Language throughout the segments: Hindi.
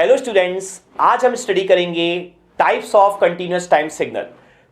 हेलो स्टूडेंट्स, आज हम स्टडी करेंगे types of continuous time signal.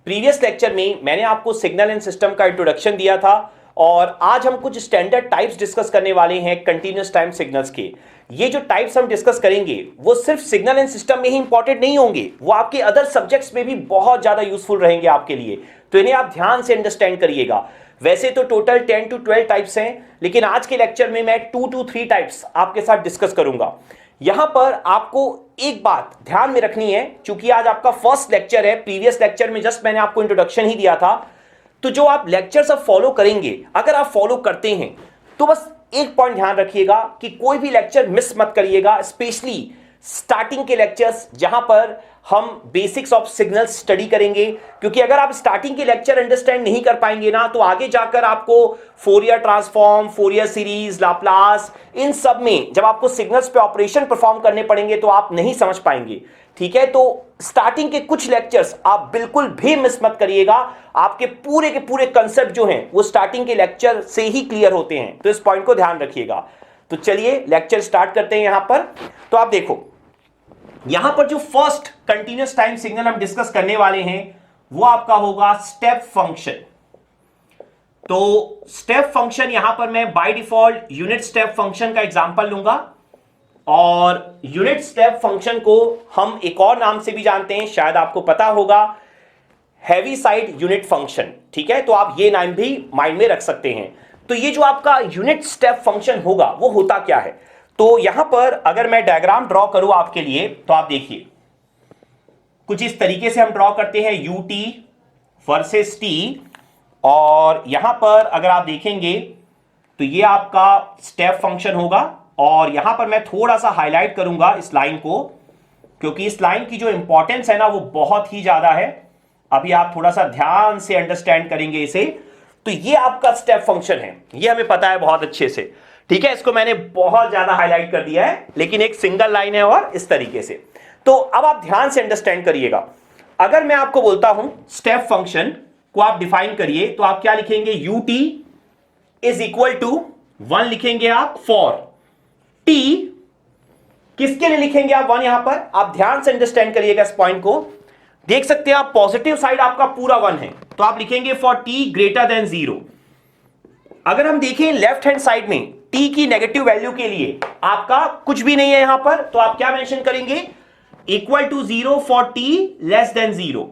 Previous lecture में मैंने आपको सिग्नल एंड सिस्टम का इंट्रोडक्शन दिया था और आज हम कुछ स्टैंडर्ड टाइप्स डिस्कस करने वाले हैं कंटीन्यूअस टाइम सिग्नल्स के। ये जो टाइप्स हम डिस्कस करेंगे वो सिर्फ सिग्नल एंड सिस्टम में ही इंपॉर्टेंट नहीं होंगे, वो आपके अदर सब्जेक्ट्स में भी बहुत ज्यादा यूजफुल रहेंगे आपके लिए, तो इन्हें आप ध्यान से अंडरस्टैंड करिएगा। वैसे तो टोटल 10 to 12 टाइप्स हैं, लेकिन आज के लेक्चर में मैं 2 to 3 टाइप्स आपके साथ डिस्कस करूंगा। यहां पर आपको एक बात ध्यान में रखनी है, क्योंकि आज आपका फर्स्ट लेक्चर है। प्रीवियस लेक्चर में जस्ट मैंने आपको इंट्रोडक्शन ही दिया था, तो जो आप लेक्चर्स अब फॉलो करेंगे, अगर आप फॉलो करते हैं तो बस एक पॉइंट ध्यान रखिएगा कि कोई भी लेक्चर मिस मत करिएगा, स्पेशली स्टार्टिंग के लेक्चर्स जहां पर हम बेसिक्स ऑफ सिग्नल्स स्टडी करेंगे। क्योंकि अगर आप स्टार्टिंग के लेक्चर अंडरस्टैंड नहीं कर पाएंगे ना, तो आगे जाकर आपको Fourier transform, Fourier series, Laplace, इन सब में जब आपको सिग्नल्स पे ऑपरेशन परफॉर्म करने पड़ेंगे तो आप नहीं समझ पाएंगे। ठीक है, तो स्टार्टिंग के कुछ लेक्चर्स आप बिल्कुल भी मिस मत करिएगा। आपके पूरे के पूरे कंसेप्ट जो हैं वो स्टार्टिंग के लेक्चर से ही क्लियर होते हैं, तो इस पॉइंट को ध्यान रखिएगा। तो चलिए लेक्चर स्टार्ट करते हैं। यहां पर तो आप देखो, यहां पर जो फर्स्ट कंटीन्यूअस टाइम सिग्नल हम डिस्कस करने वाले हैं वो आपका होगा स्टेप फंक्शन। तो स्टेप फंक्शन यहां पर मैं by default unit step function का एग्जांपल लूंगा, और यूनिट स्टेप फंक्शन को हम एक और नाम से भी जानते हैं, शायद आपको पता होगा, हैवीसाइड यूनिट फंक्शन। ठीक है, तो आप ये नाम भी माइंड में रख सकते हैं। तो ये जो आपका यूनिट स्टेप फंक्शन होगा वो होता क्या है, तो यहां पर अगर मैं डायग्राम ड्रॉ करूं आपके लिए, तो आप देखिए कुछ इस तरीके से हम ड्रॉ करते हैं ut वर्सेस t, और यहां पर अगर आप देखेंगे तो ये आपका स्टेप फंक्शन होगा। और यहां पर मैं थोड़ा सा हाईलाइट करूंगा इस लाइन को, क्योंकि इस लाइन की जो इंपॉर्टेंस है ना वो बहुत ही ज्यादा है। अभी आप थोड़ा सा ध्यान से अंडरस्टैंड करेंगे इसे। तो ये आपका स्टेप फंक्शन है, ये हमें पता है बहुत अच्छे से। ठीक है, इसको मैंने बहुत ज्यादा हाईलाइट कर दिया है, लेकिन एक सिंगल लाइन है और इस तरीके से। तो अब आप ध्यान से अंडरस्टैंड करिएगा। अगर मैं आपको बोलता हूं स्टेप फंक्शन को आप डिफाइन करिए, तो आप क्या लिखेंगे, ut इज इक्वल टू 1 लिखेंगे आप फॉर t। किसके लिए लिखेंगे आप 1 यहां पर, आप ध्यान से अंडरस्टैंड करिएगा इस पॉइंट को। देख सकते हैं आप पॉजिटिव साइड आपका पूरा 1 है, तो आप लिखेंगे फॉर t ग्रेटर देन 0। अगर हम देखें लेफ्ट हैंड साइड में t की नेगेटिव वैल्यू के लिए आपका कुछ भी नहीं है यहां पर, तो आप क्या मेंशन करेंगे, equal to 0 for t less than 0।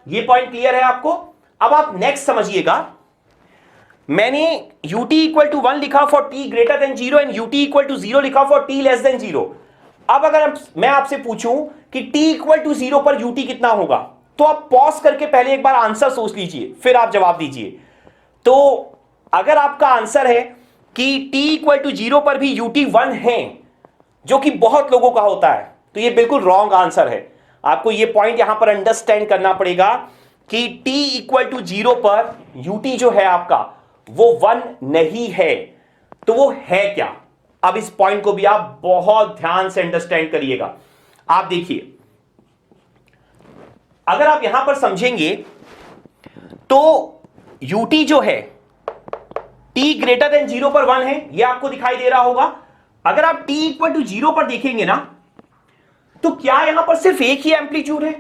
ये पॉइंट क्लियर है आपको। अब आप नेक्स्ट समझिएगा, मैंने ut इक्वल टू 1 लिखा for t greater than 0 and ut equal to 0 लिखा फॉर t लेस देन 0। अब अगर मैं आपसे पूछूं कि t इक्वल टू 0 पर ut कितना होगा, तो आप पॉज करके पहले एक बार आंसर सोच लीजिए, फिर आप जवाब दीजिए। तो अगर आपका आंसर है कि t इक्वल टू 0 पर भी ut 1 है, जो कि बहुत लोगों का होता है, तो ये बिल्कुल रॉन्ग आंसर है। आपको ये पॉइंट यहां पर अंडरस्टैंड करना पड़ेगा कि t इक्वल टू 0 पर ut जो है आपका वो 1 नहीं है। तो वो है क्या, अब इस पॉइंट को भी आप बहुत ध्यान से अंडरस्टैंड करिएगा। आप देखिए, अगर आप यहां पर समझेंगे तो ut जो है t ग्रेटर देन 0 पर 1 है, ये आपको दिखाई दे रहा होगा। अगर आप t इक्वल टू 0 पर देखेंगे ना, तो क्या यहां पर सिर्फ एक ही एम्पलीट्यूड है,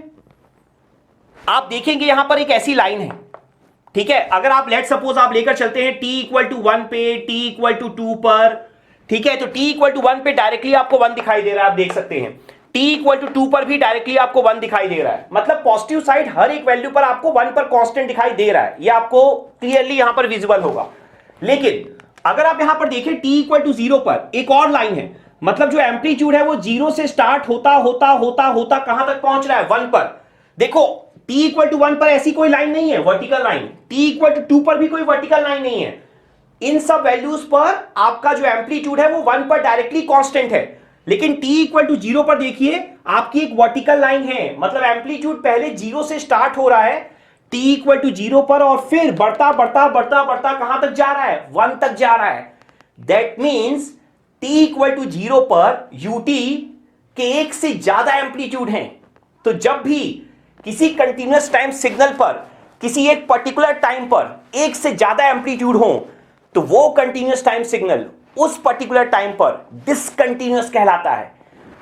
आप देखेंगे यहां पर एक ऐसी लाइन है। ठीक है, अगर आप लेट सपोज आप लेकर चलते हैं t इक्वल टू 1 पे, t इक्वल टू 2 पर, ठीक है, तो t इक्वल टू 1 पे डायरेक्टली आपको 1 दिखाई दे रहा है, आप देख सकते हैं। t इक्वल टू 2 पर भी डायरेक्टली आपको 1 दिखाई दे रहा है, मतलब पॉजिटिव साइड हर एक वैल्यू पर आपको 1 पर कांस्टेंट दिखाई दे रहा है, ये आपको क्लियरली यहां पर विजिबल होगा। लेकिन अगर आप यहां पर देखें t इक्वल टू 0 पर एक और लाइन है, मतलब जो एम्पलीट्यूड है वो 0 से स्टार्ट होता होता होता होता कहां तक पहुंच रहा है, 1 पर। देखो t इक्वल टू 1 पर ऐसी कोई लाइन नहीं है vertical line, t equal to 2 पर भी कोई वर्टिकल लाइन नहीं है। इन सब वैल्यूज पर आपका जो एम्पलीट्यूड है वो 1 पर डायरेक्टली कांस्टेंट है। लेकिन t इक्वल टू 0 पर देखिए आपकी एक वर्टिकल लाइन है, मतलब एम्पलीट्यूड पहले 0 से स्टार्ट हो रहा है t इक्वल टू 0 पर, और फिर बढ़ता बढ़ता बढ़ता बढ़ता कहां तक जा रहा है, 1 तक जा रहा है। That means t equal to 0 पर ut के एक से ज्यादा एम्पलीट्यूड हैं। तो जब भी किसी कंटीन्यूअस टाइम सिग्नल पर किसी एक पर्टिकुलर टाइम पर एक से ज्यादा एम्पलीट्यूड हो, तो वो कंटीन्यूअस टाइम सिग्नल उस पर्टिकुलर टाइम पर डिसकंटीन्यूअस कहलाता है।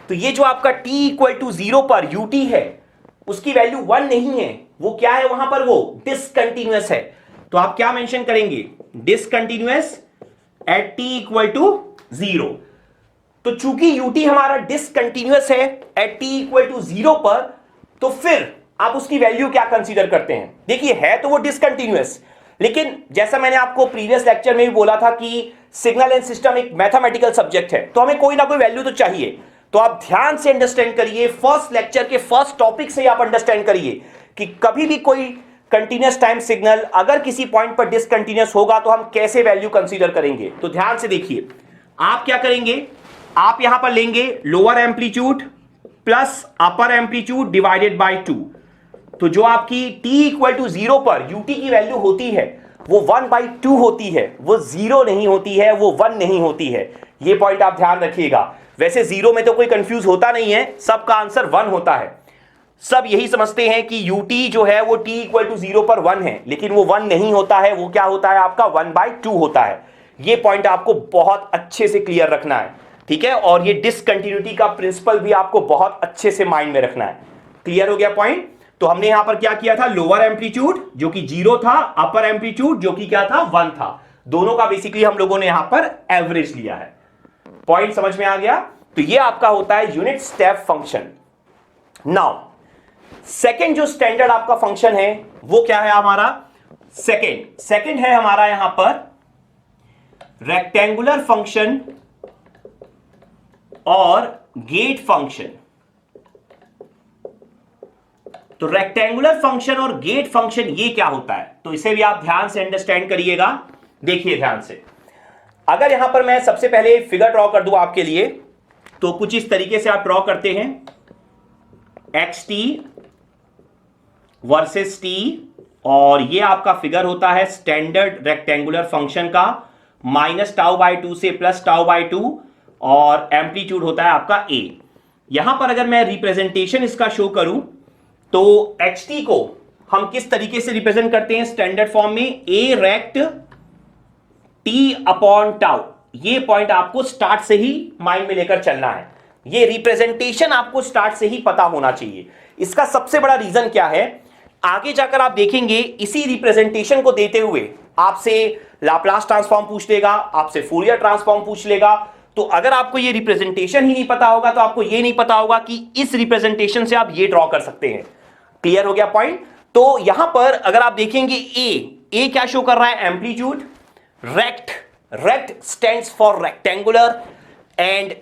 तो ये जो आपका t इक्वल टू 0 पर ut है उसकी वैल्यू 1 नहीं है, वो क्या है वहां पर, वो डिसकंटिन्यूअस है। तो आप क्या मेंशन करेंगे, discontinuous at t equal to 0। तो चूंकि ut हमारा डिसकंटिन्यूअस है एट t इक्वल टू 0 पर, तो फिर आप उसकी वैल्यू क्या कंसीडर करते हैं। देखिए है तो वो डिसकंटिन्यूअस, लेकिन जैसा मैंने आपको प्रीवियस लेक्चर में भी बोला था कि सिग्नल एंड सिस्टम एक मैथमेटिकल सब्जेक्ट है, तो हमें कोई ना कोई वैल्यू तो चाहिए। तो आप ध्यान से अंडरस्टैंड करिए, फर्स्ट लेक्चर के फर्स्ट टॉपिक से आप अंडरस्टैंड करिए कि कभी भी कोई कंटीन्यूअस टाइम सिग्नल अगर किसी पॉइंट पर डिसकंटीन्यूअस होगा तो हम कैसे वैल्यू कंसीडर करेंगे। तो ध्यान से देखिए, आप क्या करेंगे, आप यहां पर लेंगे lower amplitude plus upper amplitude divided by 2। तो जो आपकी t इक्वल टू 0 पर ut की वैल्यू होती है वो 1/2 होती है, वो 0 नहीं होती है, वो 1 नहीं होती है। ये पॉइंट आप ध्यान रखिएगा। वैसे 0 में तो कोई कंफ्यूज होता नहीं है, सबका आंसर 1 होता है। सब यही समझते हैं कि ut जो है वो t इक्वल टू 0 पर 1 है, लेकिन वो 1 नहीं होता है, वो क्या होता है आपका 1/2 होता है। ये पॉइंट आपको बहुत अच्छे से क्लियर रखना है, ठीक है। और ये डिसकंटिन्यूटी का प्रिंसिपल भी आपको बहुत अच्छे से माइंड में रखना है। क्लियर हो गया पॉइंट। तो हमने यहां पर क्या किया था, लोअर एम्पलीट्यूड जो कि 0 था, अपर एम्पलीट्यूड जो कि क्या था 1 था, दोनों का बेसिकली हम लोगों ने यहां पर एवरेज लिया है। पॉइंट समझ में आ गया। तो ये आपका होता है unit step function. Now second जो स्टैंडर्ड आपका फंक्शन है वो क्या है हमारा, सेकंड है हमारा यहां पर रेक्टेंगुलर फंक्शन और गेट फंक्शन। तो रेक्टेंगुलर फंक्शन और गेट फंक्शन ये क्या होता है, तो इसे भी आप ध्यान से अंडरस्टैंड करिएगा। देखिए ध्यान से, अगर यहां पर मैं सबसे पहले फिगर ड्रॉ कर दूं आपके लिए, तो कुछ इस तरीके से आप ड्रॉ करते हैं, xt वर्सेस t, और ये आपका फिगर होता है स्टैंडर्ड रेक्टेंगुलर फंक्शन का, -τ/2 से +τ/2, और एम्पलीट्यूड होता है आपका a। यहां पर अगर मैं रिप्रेजेंटेशन इसका शो करूं तो xt को हम किस तरीके से रिप्रेजेंट करते हैं स्टैंडर्ड फॉर्म में, a रेक्ट t/τ। ये पॉइंट आपको स्टार्ट से ही माइंड में लेकर चलना है, ये रिप्रेजेंटेशन आपको स्टार्ट से ही पता होना चाहिए। इसका सबसे बड़ा रीजन क्या है, आगे जाकर आप देखेंगे इसी रिप्रेजेंटेशन को देते हुए आपसे लाप्लास ट्रांसफॉर्म पूछ लेगा, आपसे फूरियर ट्रांसफॉर्म पूछ लेगा। तो अगर आपको ये रिप्रेजेंटेशन ही नहीं पता होगा तो आपको ये नहीं पता होगा कि इस रिप्रेजेंटेशन से आप ये ड्रॉ कर सकते हैं। क्लियर हो गया पॉइंट। तो यहां पर अगर आप देखेंगे ए क्या शो कर रहा है, amplitude, rect stands for rectangular, and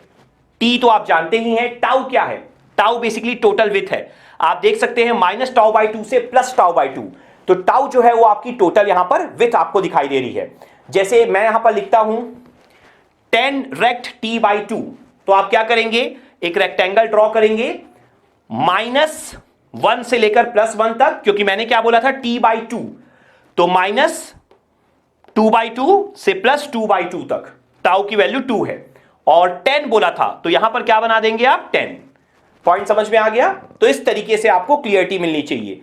T तो आप जानते ही हैं, टाउ क्या है, टाउ बेसिकली टोटल विड्थ है। आप देख सकते हैं -τ/2 से +τ/2, तो टाउ जो है वो आपकी टोटल यहां पर विड्थ आपको दिखाई दे रही है। जैसे मैं यहां पर लिखता हूं 10 रेक्ट t/2, तो आप क्या करेंगे, एक रेक्टेंगल ड्रॉ करेंगे -1 से लेकर +1 तक, क्योंकि मैंने क्या बोला था t/2, तो -2/2 से +2/2 तक, टाउ की वैल्यू 2 है, और 10 बोला था, तो यहां पर क्या बना देंगे आप 10। पॉइंट समझ में आ गया। तो इस तरीके से आपको क्लियरिटी मिलनी चाहिए।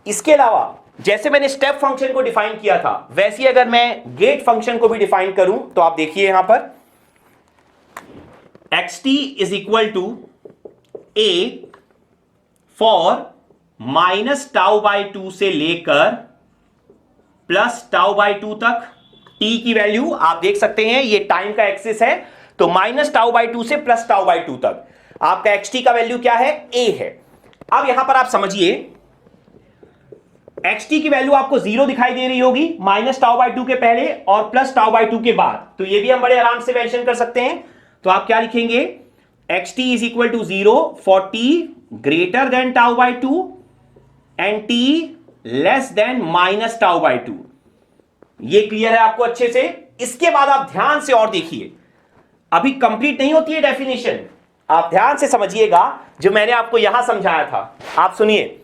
इसके अलावा जैसे मैंने स्टेप फंक्शन को डिफाइन किया था, वैसे अगर मैं गेट फंक्शन को भी डिफाइन करूं तो आप देखिए यहां पर xt is equal to a for -τ/2 से लेकर +τ/2 तक। t की वैल्यू आप देख सकते हैं, ये टाइम का एक्सिस है, तो -τ/2 से +τ/2 तक आपका xt का वैल्यू क्या है, a है। अब यहां पर आप समझिए xt की वैल्यू आपको 0 दिखाई दे रही होगी -τ/2 के पहले और +τ/2 के बाद, तो ये भी हम बड़े आराम से मेंशन कर सकते हैं। तो आप क्या लिखेंगे, xt is equal to 0 for t greater than τ/2 and t less than -τ/2। ये क्लियर है आपको अच्छे से। इसके बाद आप ध्यान से और देखिए, अभी कंप्लीट नहीं होती है डेफिनेशन, आप ध्यान से समझिएगा जो मैंने आपको यहां समझाया था। आप सुनिए,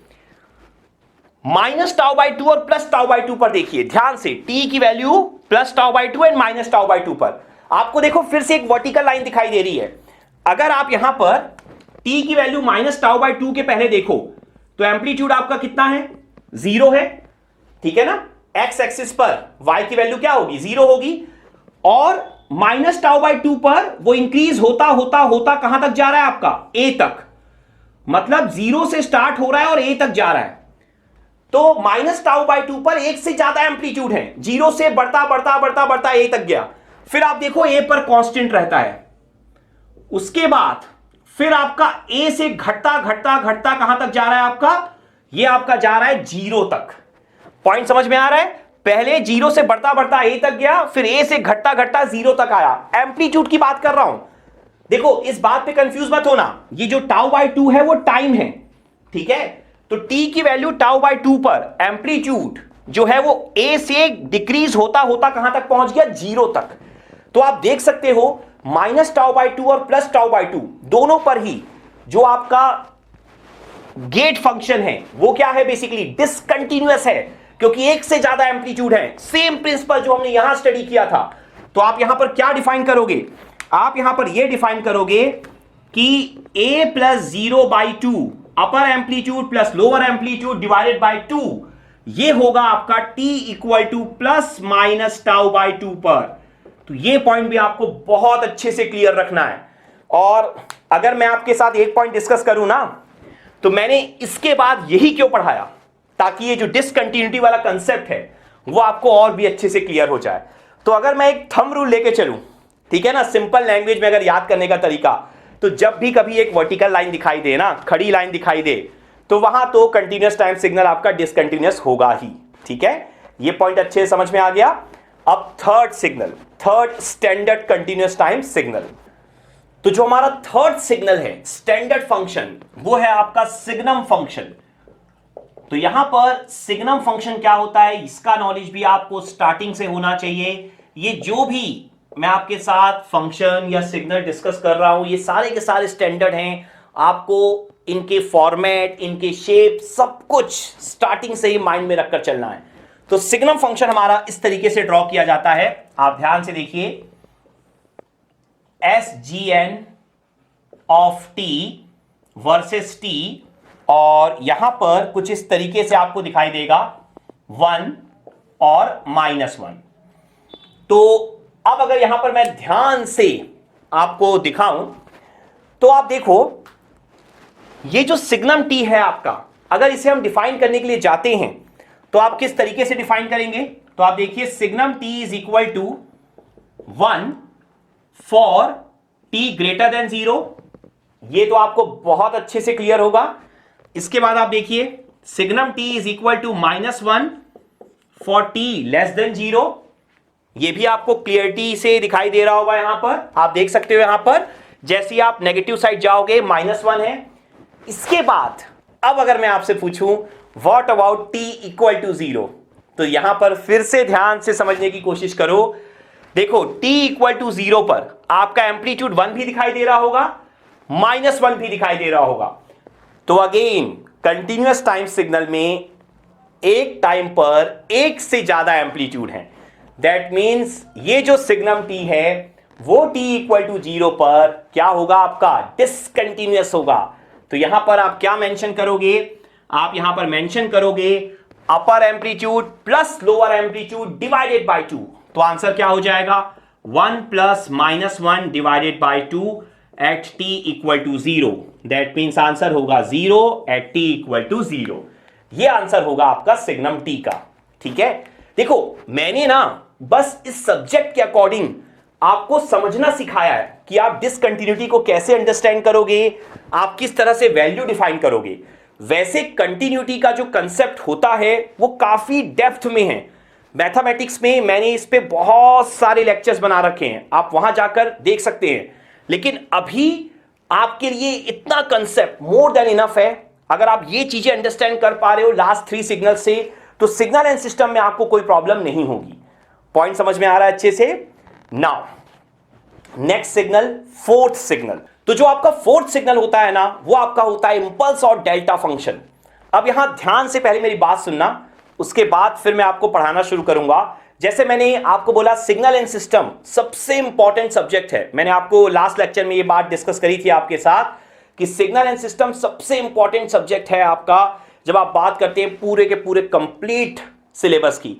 -τ/2 और +τ/2 पर देखिए ध्यान से, t की वैल्यू +τ/2 एंड -τ/2 पर आपको देखो फिर से एक वर्टिकल लाइन दिखाई दे रही है। अगर आप यहां पर t की वैल्यू -τ/2 के पहले देखो तो एम्पलीट्यूड आपका कितना है, 0 है, ठीक है ना। x एक्सिस पर y की वैल्यू क्या होगी, 0 होगी, और माइनस टाउ बाई टू पर वो इंक्रीज होता होता होता कहां तक जा रहा है आपका, ए तक, मतलब जीरो से स्टार्ट हो रहा है और ए तक जा रहा है। तो माइनस टाउ बाई टू पर एक से ज्यादा एम्पलीट्यूड है, जीरो से बढ़ता बढ़ता बढ़ता बढ़ता ए तक गया, फिर आप देखो ए पर कांस्टेंट रहता है, उसके बाद फिर आपका ए से घटता घटता घटता कहां तक जा रहा है आपका, ये आपका जा रहा है जीरो तक। पॉइंट समझ में आ रहा है, पहले जीरो से बढ़ता बढ़ता ए तक गया, फिर ए से घटता घटता जीरो तक आया। एम्पलीट्यूड की बात कर रहा हूं, देखो इस बात पे कंफ्यूज मत होना, ये जो टाउ बाई टू है वो टाइम है, ठीक है। तो टी की वैल्यू टाउ बाई टू पर एम्पलीट्यूड जो है वो ए से डिक्रीज होता होता कहां तक पहुंच गया, जीरो तक। तो आप देख सकते हो माइनस टाउ बाई टू और प्लस टाउ बाई टू दोनों पर ही जो आपका गेट फंक्शन है वो क्या है, बेसिकली डिसकंटिन्यूअस है, क्योंकि एक से ज्यादा एम्पलीट्यूड है। सेम प्रिंसिपल जो हमने यहां स्टडी किया था। तो आप यहां पर क्या डिफाइन करोगे, आप यहां पर यह डिफाइन करोगे कि a plus zero by two upper amplitude plus lower amplitude divided by two, ये होगा आपका t equal two plus minus tau by two पर। तो ये पॉइंट भी आपको बहुत अच्छे से क्लियर रखना है। और अगर मैं आपके साथ एक पॉइंट डिस्कस करूं ना, तो मैंने इसके बाद यही क्यों पढ़ाया, ताकि ये जो डिसकंटिन्यूटी वाला कंसेप्ट है वो आपको और भी अच्छे से क्लियर हो जाए। तो अगर मैं एक थंब रूल लेके चलूं, ठीक है ना, सिंपल लैंग्वेज में अगर याद करने का तरीका, तो जब भी कभी एक वर्टिकल लाइन दिखाई दे ना, खड़ी लाइन दिखाई दे, तो वहां तो कंटीन्यूअस टाइम सिग्नल आपका डिसकंटीन्यूअस होगा ही, ठीक है। ये पॉइंट अच्छे से समझ में आ गया। अब third signal, third standard continuous time signal. तो जो हमारा थर्ड सिग्नल है स्टैंडर्ड फंक्शन, वो है आपका सिग्नम फंक्शन। तो यहां पर सिग्नम फंक्शन क्या होता है, इसका नॉलेज भी आपको स्टार्टिंग से होना चाहिए। ये जो भी मैं आपके साथ फंक्शन या सिग्नल डिस्कस कर रहा हूं, ये सारे के सारे स्टैंडर्ड हैं, आपको इनके फॉर्मेट, इनके शेप, सब कुछ स्टार्टिंग से ही माइंड में रखकर चलना है। तो सिग्नम फंक्शन हमारा इस तरीके से ड्रॉ किया जाता है, आप ध्यान से देखिए, S G N of T versus T, और यहां पर कुछ इस तरीके से आपको दिखाई देगा 1 और -1। तो अब अगर यहां पर मैं ध्यान से आपको दिखाऊं, तो आप देखो ये जो सिग्नम टी है आपका, अगर इसे हम डिफाइन करने के लिए जाते हैं तो आप किस तरीके से डिफाइन करेंगे। तो आप देखिए signum T is equal to 1 for T greater than 0, ये तो आपको बहुत अच्छे से क्लियर होगा। इसके बाद आप देखिए signum T is equal to -1 for T less than 0, ये भी आपको क्लियरिटी से दिखाई दे रहा होगा। यहां पर आप देख सकते हो, यहां पर जैसे आप नेगेटिव साइड जाओगे -1 है। इसके बाद अब अगर मैं आपसे पूछूं what about t equal to 0, तो यहां पर फिर से ध्यान से समझने की कोशिश करो। देखो t इक्वल टू 0 पर आपका एम्पलीट्यूड 1 भी दिखाई दे रहा होगा, -1 भी दिखाई दे रहा होगा। तो अगेन कंटीन्यूअस टाइम सिग्नल में एक टाइम पर एक से ज्यादा एम्पलीट्यूड है। दैट मीन्स ये जो सिग्नम t है वो t इक्वल टू 0 पर क्या होगा, आपका डिसकंटीन्यूअस होगा। तो यहां पर आप क्या मेंशन करोगे, आप यहां पर मेंशन करोगे upper amplitude plus lower amplitude divided by 2। तो आंसर क्या हो जाएगा, 1 plus -1 divided by 2 at t equal to 0। That means answer होगा 0 एट t इक्वल टू 0। ये आंसर होगा आपका सिग्नम t का, ठीक है। देखो मैंने ना बस इस सब्जेक्ट के अकॉर्डिंग आपको समझना सिखाया है कि आप डिसकंटिन्यूटी को कैसे अंडरस्टैंड करोगे, आप किस तरह से वैल्यू डिफाइन करोगे। वैसे कंटिन्यूटी का जो कंसेप्ट होता है वो काफी डेप्थ में है। मैथमेटिक्स में मैंने इस पे बहुत सारे लेक्चर्स बना रखे हैं, आप वहां जाकर देख सकते हैं। लेकिन अभी आपके लिए इतना कंसेप्ट मोर देन इनफ है। अगर आप ये चीजें अंडरस्टैंड कर पा रहे हो लास्ट 3 सिग्नल से, तो सिग्नल एंड सिस्टम में आपको कोई प्रॉब्लम नहीं होगी। पॉइंट समझ में आ रहा है अच्छे से। Now next signal, fourth signal. तो जो आपका फोर्थ सिग्नल होता है ना, वो आपका होता है इंपल्स और डेल्टा फंक्शन। अब यहां ध्यान से पहले मेरी बात सुनना, उसके बाद फिर मैं आपको पढ़ाना शुरू करूंगा। जैसे मैंने आपको बोला सिग्नल एंड सिस्टम सबसे इंपॉर्टेंट सब्जेक्ट है। मैंने आपको लास्ट लेक्चर में ये बात डिस्कस करी थी आपके साथ कि सिग्नल एंड सिस्टम सबसे इंपॉर्टेंट सब्जेक्ट है आपका, जब आप बात करते हैं पूरे के पूरे कंप्लीट सिलेबस की।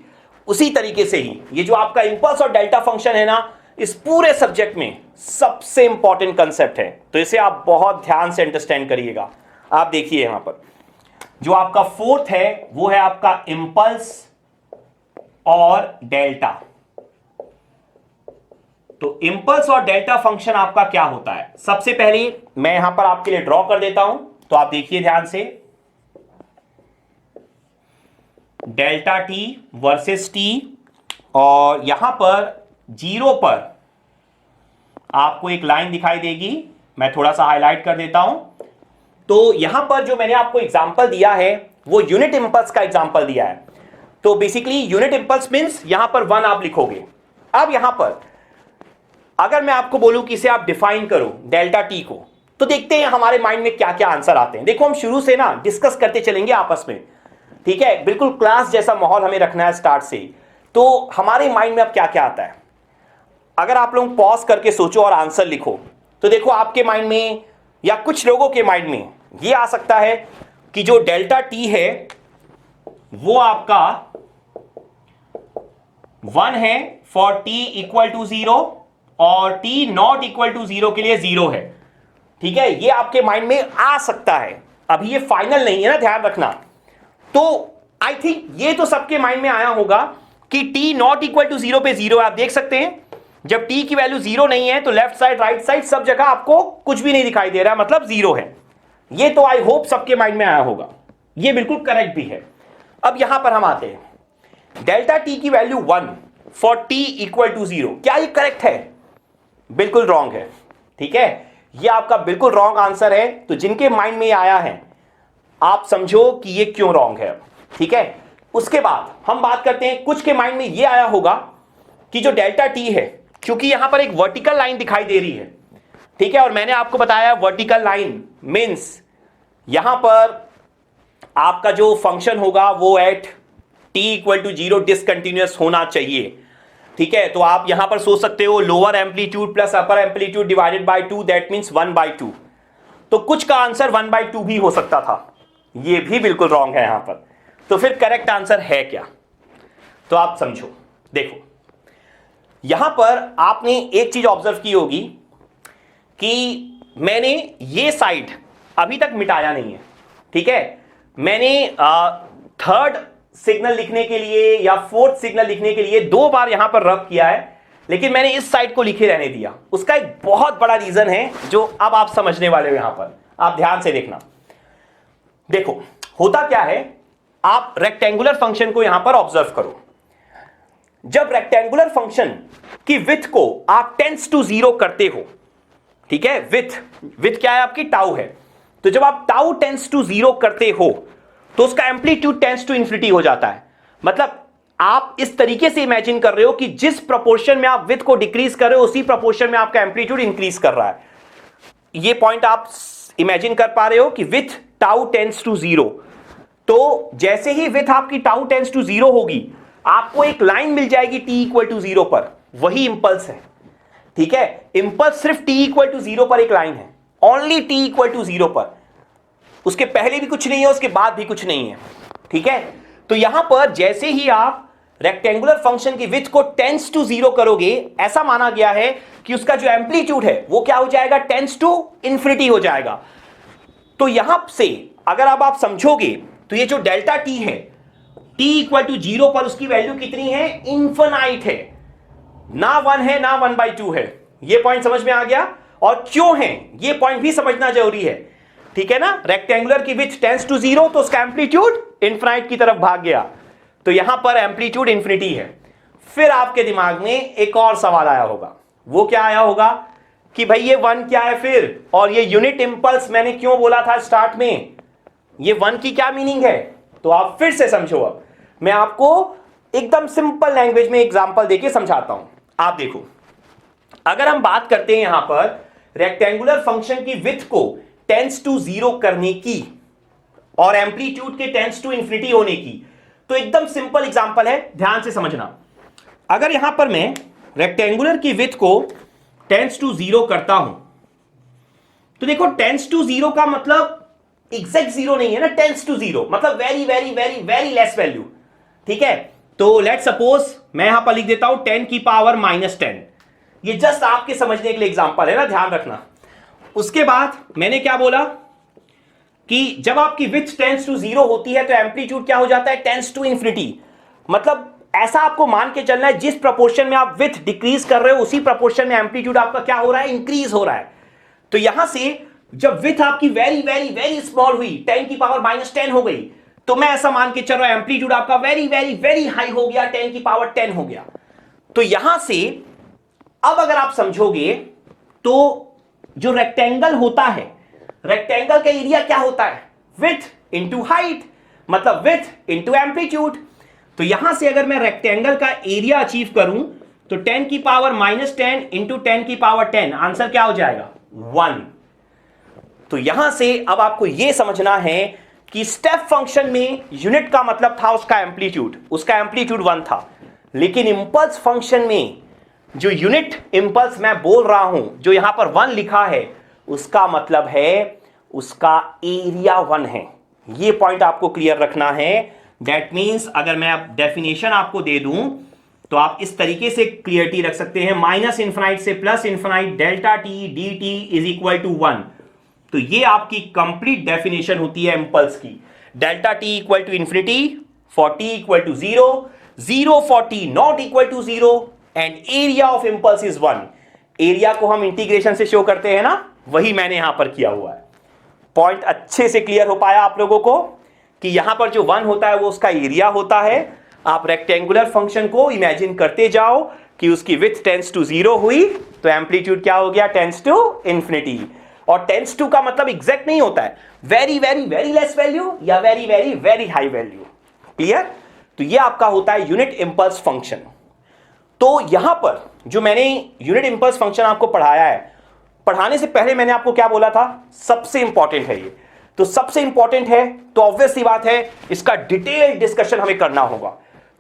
उसी तरीके से ही ये जो आपका इंपल्स और डेल्टा फंक्शन है ना, इस पूरे सब्जेक्ट में सबसे इंपॉर्टेंट कंसेप्ट है, तो इसे आप बहुत ध्यान से अंडरस्टैंड करिएगा। आप देखिए यहां पर जो आपका फोर्थ है वो है आपका इंपल्स और डेल्टा। तो इंपल्स और डेल्टा फंक्शन आपका क्या होता है, सबसे पहले मैं यहां पर आपके लिए ड्रॉ कर देता हूं, तो आप देखिए ध्यान से, डेल्टा टी वर्सेस टी, और यहां पर जीरो पर आपको एक लाइन दिखाई देगी, मैं थोड़ा सा हाईलाइट कर देता हूं। तो यहां पर जो मैंने आपको एग्जांपल दिया है वो यूनिट इंपल्स का एग्जांपल दिया है। तो बेसिकली यूनिट इंपल्स मींस यहां पर 1 आप लिखोगे। अब यहां पर अगर मैं आपको बोलूं कि इसे आप डिफाइन करो डेल्टा टी को, तो देखते हैं हमारे माइंड में क्या क्या आंसर आते हैं। देखो हम शुरू से ना डिस्कस करते चलेंगे आपस में, ठीक है, बिल्कुल क्लास जैसा माहौल हमें रखना है स्टार्ट से। तो हमारे माइंड में अब क्या क्या आता है, अगर आप लोग पॉज करके सोचो और आंसर लिखो, तो देखो आपके माइंड में या कुछ लोगों के माइंड में ये आ सकता है कि जो डेल्टा टी है वो आपका 1 है फॉर टी इक्वल टू 0 और टी नॉट इक्वल टू 0 के लिए 0 है, ठीक है, ये आपके माइंड में आ सकता है। अभी ये फाइनल नहीं है ना, ध्यान रखना। तो आई थिंक ये तो सबके माइंड में आया होगा कि टी नॉट इक्वल टू 0 पे 0 है। आप देख सकते हैं जब टी की वैल्यू 0 नहीं है तो लेफ्ट साइड राइट साइड सब जगह आपको कुछ भी नहीं दिखाई दे रहा है, मतलब 0 है। ये तो आई होप सबके माइंड में आया होगा, ये बिल्कुल करेक्ट भी है। अब यहां पर हम आते हैं, डेल्टा टी की value 1 for T equal to 0, क्या ये करेक्ट है? बिल्कुल रॉन्ग है, ठीक है, ये आपका बिल्कुल रॉन्ग आंसर है। तो जिनके माइंड में ये आया है आप समझो कि ये क्यों रॉन्ग है, ठीक है। उसके बाद हम बात करते हैं, कुछ के माइंड में ये आया होगा कि जो डेल्टा टी है, क्योंकि यहां पर एक वर्टिकल लाइन दिखाई दे रही है, ठीक है, और मैंने आपको बताया वर्टिकल लाइन मींस यहां पर आपका जो फंक्शन होगा वो at T equal to 0 discontinuous होना चाहिए, ठीक है। तो आप यहां पर सोच सकते हो lower amplitude plus upper amplitude divided by 2, that means 1/2। तो कुछ का आंसर 1/2 भी हो सकता था, ये भी बिल्कुल रॉन्ग है यहां पर। तो फिर करेक्ट आंसर है क्या, तो आप समझो। देखो यहां पर आपने एक चीज ऑब्जर्व की होगी कि मैंने ये साइड अभी तक मिटाया नहीं है, ठीक है। मैंने थर्ड सिग्नल लिखने के लिए या फोर्थ सिग्नल लिखने के लिए 2 बार यहां पर रब किया है, लेकिन मैंने इस साइड को लिखे रहने दिया। उसका एक बहुत बड़ा रीजन है जो अब आप समझने वाले हो। यहां पर आप ध्यान से देखना, देखो होता क्या है, आप रेक्टेंगुलर फंक्शन को यहां पर ऑब्जर्व करो। जब रेक्टेंगुलर फंक्शन की विड्थ को आप टेंस टू 0 करते हो, ठीक है, विड्थ क्या है आपकी, टाउ है। तो जब आप टाउ टेंस टू 0 करते हो तो उसका एम्पलीट्यूड टेंस टू इंफिनिटी हो जाता है। मतलब आप इस तरीके से इमेजिन कर रहे हो कि जिस प्रोपोर्शन में आप विड्थ को डिक्रीज कर रहे हो उसी प्रोपोर्शन में आपका एम्पलीट्यूड इंक्रीज कर रहा है। ये पॉइंट आप इमेजिन कर पा रहे हो कि विथ टाउ टेंस टू 0, तो जैसे ही विथ आपकी टाउ टेंस टू 0 होगी आपको एक लाइन मिल जाएगी टी इक्वल टू 0 पर, वही इंपल्स है, ठीक है। इंपल्स सिर्फ टी इक्वल टू 0 पर एक लाइन है, ओनली टी इक्वल टू 0 पर, उसके पहले भी कुछ नहीं है उसके बाद भी कुछ नहीं है, ठीक है। तो यहां पर जैसे ही आप रेक्टेंगुलर फंक्शन की विड्थ को टेंस टू 0 करोगे, ऐसा माना गया है कि उसका जो एम्पलीट्यूड है वो क्या हो जाएगा, टेंस टू इंफिनिटी हो जाएगा। तो यहां से अगर अब आप समझोगे तो ये जो डेल्टा टी है, टी इक्वल टू 0 पर उसकी वैल्यू कितनी है, इनफिनाइट है, ना 1 है ना 1/2 है। ये पॉइंट समझ में आ गया, और क्यों है ये पॉइंट भी समझना जरूरी है, ठीक है ना। रेक्टेंगुलर की विड्थ टेंस टू 0 तो उसका एम्पलीट्यूड इनफिनाइट की तरफ भाग गया, तो यहां पर एम्पलीट्यूड इंफिनिटी है। फिर आपके दिमाग में एक और सवाल आया होगा, वो क्या आया होगा कि भाई ये 1 क्या है फिर, और ये यूनिट इंपल्स मैंने क्यों बोला था स्टार्ट में, ये 1 की क्या मीनिंग है। तो आप फिर से समझो, अब मैं आपको एकदम सिंपल लैंग्वेज में एग्जांपल देके समझाता हूं। आप देखो, अगर हम बात करते हैं यहां पर रेक्टेंगुलर फंक्शन की विड्थ को टेंस टू 0 करने की और एम्पलीट्यूड के टेंस टू इंफिनिटी होने की, तो एकदम सिंपल एग्जांपल है, ध्यान से समझना। अगर यहां पर मैं रेक्टेंगुलर की विड्थ को टेंस टू 0 करता हूं, तो देखो टेंस टू 0 का मतलब एग्जैक्ट 0 नहीं है ना, टेंस टू 0 मतलब very very very very less value, ठीक है। तो लेट सपोज मैं यहां पर लिख देता हूं 10 की पावर -10, ये जस्ट आपके समझने के लिए एग्जांपल है ना, ध्यान रखना। उसके बाद मैंने क्या बोला कि जब आपकी विड्थ टेंड्स टू 0 होती है तो एम्पलीट्यूड क्या हो जाता है, टेंड्स टू इंफिनिटी। मतलब ऐसा आपको मान के चलना है, जिस प्रोपोर्शन में आप विड्थ डिक्रीज कर रहे हो उसी प्रोपोर्शन में एम्पलीट्यूड आपका क्या हो रहा है, इंक्रीज हो रहा है। तो यहां से जब विड्थ आपकी वेरी वेरी वेरी स्मॉल हुई, 10 की पावर -10 हो गई, तो मैं ऐसा मान के चल रहा हूं एम्पलीट्यूड आपका वेरी वेरी वेरी हाई हो गया, 10 की पावर 10 हो गया। तो यहां से अब अगर आप समझोगे तो जो रेक्टेंगल होता है, रेक्टेंगल का एरिया क्या होता है, विड्थ इंटू हाइट, मतलब विड्थ इंटू एम्पलीट्यूड। तो यहां से अगर मैं रेक्टेंगल का एरिया अचीव करूं तो 10 की पावर -10 इंटू 10 की पावर 10, आंसर क्या हो जाएगा, 1। तो यहां से अब आपको यह समझना है कि स्टेप फंक्शन में यूनिट का मतलब था उसका एम्पलीट्यूड, उसका एम्पलीट्यूड 1 था। लेकिन इंपल्स फंक्शन में जो यूनिट इंपल्स मैं बोल रहा हूं, जो यहां पर 1 लिखा है, उसका मतलब है उसका एरिया 1 है। यह पॉइंट आपको क्लियर रखना है। दैट मीन्स अगर मैं डेफिनेशन आपको दे दूं तो आप इस तरीके से क्लियरिटी रख सकते हैं, -∞ से +∞ delta T D T is equal to 1। तो ये आपकी कंप्लीट डेफिनेशन होती है इंपल्स की। Delta T equal to infinity, for T equal to 0, 0 for T not equal to 0 and area of impulse is 1। Area को हम इंटीग्रेशन से शो करते हैं ना, वही मैंने यहां पर किया हुआ है। पॉइंट अच्छे से क्लियर हो पाया आप लोगों को कि यहां पर जो 1 होता है वो उसका एरिया होता है। आप रेक्टेंगुलर फंक्शन को इमेजिन करते जाओ कि उसकी विड्थ टेंड्स टू 0 हुई तो एम्पलीट्यूड क्या हो गया, टेंड्स टू इंफिनिटी। और टेंड्स टू का मतलब एग्जैक्ट नहीं होता है very very very less value या very very very high value. Clear? तो ये आपका होता है यूनिट इंपल्स फंक्शन। तो यहां पर जो मैंने यूनिट इंपल्स फंक्शन आपको पढ़ाया है, पढ़ाने से पहले मैंने आपको क्या बोला था, सबसे इंपॉर्टेंट है ये। तो सबसे इंपॉर्टेंट है तो ऑब्वियस सी बात है इसका डिटेल डिस्कशन हमें करना होगा।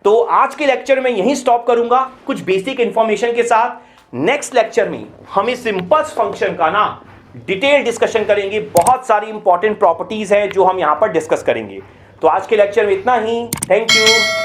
तो आज के लेक्चर में यहीं स्टॉप करूंगा कुछ बेसिक इंफॉर्मेशन के साथ। नेक्स्ट लेक्चर में हम इस इंपल्स फंक्शन का ना डिटेल डिस्कशन करेंगे। बहुत सारी इंपॉर्टेंट प्रॉपर्टीज हैं जो हम यहां पर डिस्कस करेंगे। तो आज के लेक्चर में इतना ही। Thank you.